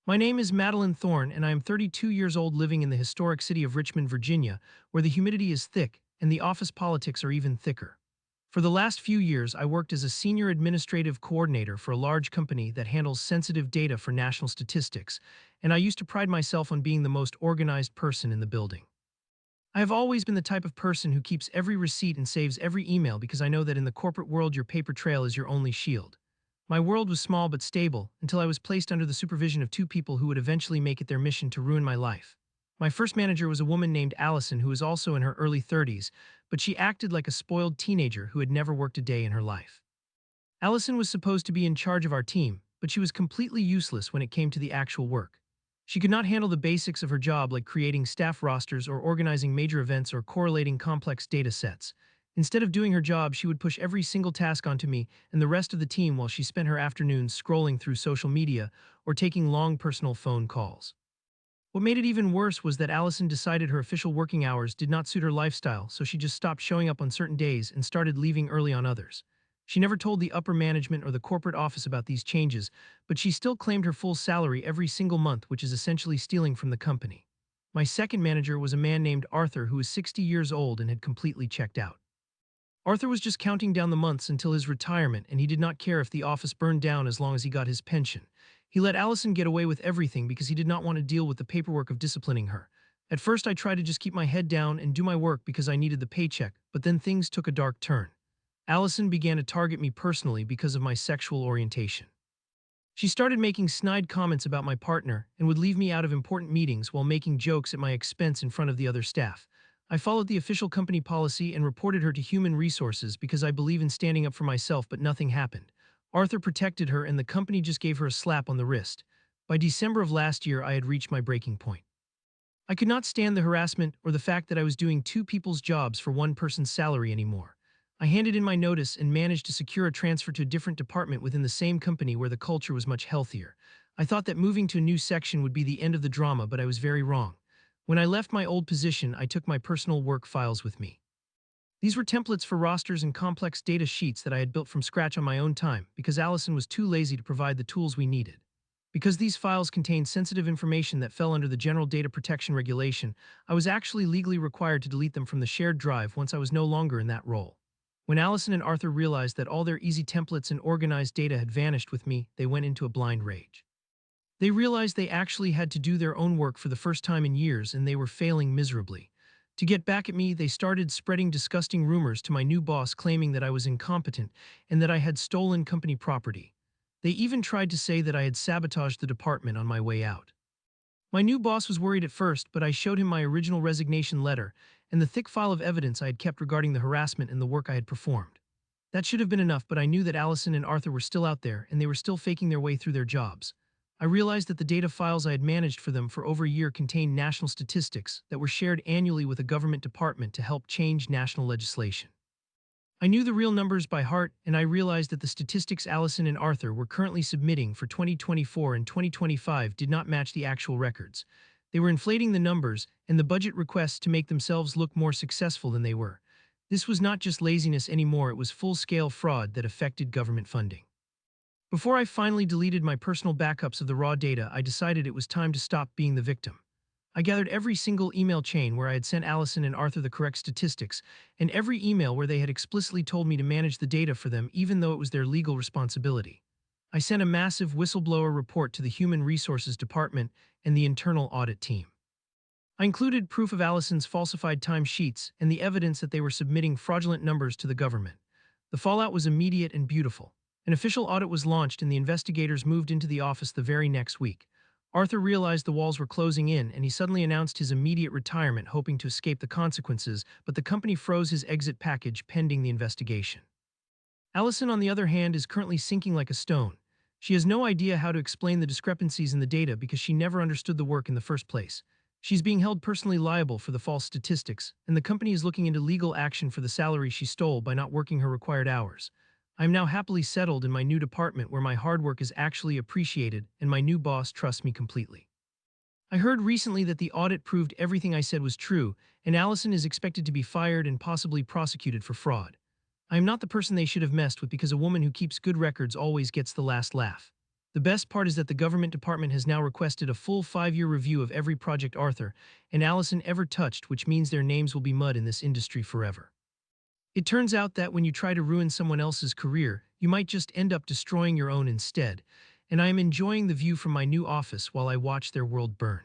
My name is Madeline Thorne, and I am 32 years old living in the historic city of Richmond, Virginia, where the humidity is thick and the office politics are even thicker. For the last few years, I worked as a senior administrative coordinator for a large company that handles sensitive data for national statistics, and I used to pride myself on being the most organized person in the building. I have always been the type of person who keeps every receipt and saves every email because I know that in the corporate world, your paper trail is your only shield. My world was small but stable until I was placed under the supervision of two people who would eventually make it their mission to ruin my life. My first manager was a woman named Allison who was also in her early 30s, but she acted like a spoiled teenager who had never worked a day in her life. Allison was supposed to be in charge of our team, but she was completely useless when it came to the actual work. She could not handle the basics of her job like creating staff rosters or organizing major events or correlating complex data sets. Instead of doing her job, she would push every single task onto me and the rest of the team while she spent her afternoons scrolling through social media or taking long personal phone calls. What made it even worse was that Allison decided her official working hours did not suit her lifestyle, so she just stopped showing up on certain days and started leaving early on others. She never told the upper management or the corporate office about these changes, but she still claimed her full salary every single month, which is essentially stealing from the company. My second manager was a man named Arthur who was 60 years old and had completely checked out. Arthur was just counting down the months until his retirement, and he did not care if the office burned down as long as he got his pension. He let Allison get away with everything because he did not want to deal with the paperwork of disciplining her. At first, I tried to just keep my head down and do my work because I needed the paycheck, but then things took a dark turn. Allison began to target me personally because of my sexual orientation. She started making snide comments about my partner and would leave me out of important meetings while making jokes at my expense in front of the other staff. I followed the official company policy and reported her to human resources because I believe in standing up for myself, but nothing happened. Arthur protected her and the company just gave her a slap on the wrist. By December of last year, I had reached my breaking point. I could not stand the harassment or the fact that I was doing two people's jobs for one person's salary anymore. I handed in my notice and managed to secure a transfer to a different department within the same company where the culture was much healthier. I thought that moving to a new section would be the end of the drama, but I was very wrong. When I left my old position, I took my personal work files with me. These were templates for rosters and complex data sheets that I had built from scratch on my own time because Allison was too lazy to provide the tools we needed. Because these files contained sensitive information that fell under the General Data Protection Regulation, I was actually legally required to delete them from the shared drive once I was no longer in that role. When Allison and Arthur realized that all their easy templates and organized data had vanished with me, they went into a blind rage. They realized they actually had to do their own work for the first time in years, and they were failing miserably. To get back at me, they started spreading disgusting rumors to my new boss claiming that I was incompetent and that I had stolen company property. They even tried to say that I had sabotaged the department on my way out. My new boss was worried at first, but I showed him my original resignation letter and the thick file of evidence I had kept regarding the harassment and the work I had performed. That should have been enough, but I knew that Allison and Arthur were still out there and they were still faking their way through their jobs. I realized that the data files I had managed for them for over a year contained national statistics that were shared annually with a government department to help change national legislation. I knew the real numbers by heart, and I realized that the statistics Allison and Arthur were currently submitting for 2024 and 2025 did not match the actual records. They were inflating the numbers and the budget requests to make themselves look more successful than they were. This was not just laziness anymore, it was full-scale fraud that affected government funding. Before I finally deleted my personal backups of the raw data, I decided it was time to stop being the victim. I gathered every single email chain where I had sent Allison and Arthur the correct statistics, and every email where they had explicitly told me to manage the data for them even though it was their legal responsibility. I sent a massive whistleblower report to the Human Resources Department and the internal audit team. I included proof of Allison's falsified timesheets and the evidence that they were submitting fraudulent numbers to the government. The fallout was immediate and beautiful. An official audit was launched and the investigators moved into the office the very next week. Arthur realized the walls were closing in and he suddenly announced his immediate retirement, hoping to escape the consequences, but the company froze his exit package pending the investigation. Allison, on the other hand, is currently sinking like a stone. She has no idea how to explain the discrepancies in the data because she never understood the work in the first place. She's being held personally liable for the false statistics, and the company is looking into legal action for the salary she stole by not working her required hours. I am now happily settled in my new department where my hard work is actually appreciated and my new boss trusts me completely. I heard recently that the audit proved everything I said was true, and Allison is expected to be fired and possibly prosecuted for fraud. I am not the person they should have messed with because a woman who keeps good records always gets the last laugh. The best part is that the government department has now requested a full 5-year review of every Project Arthur and Allison ever touched, which means their names will be mud in this industry forever. It turns out that when you try to ruin someone else's career, you might just end up destroying your own instead, and I am enjoying the view from my new office while I watch their world burn.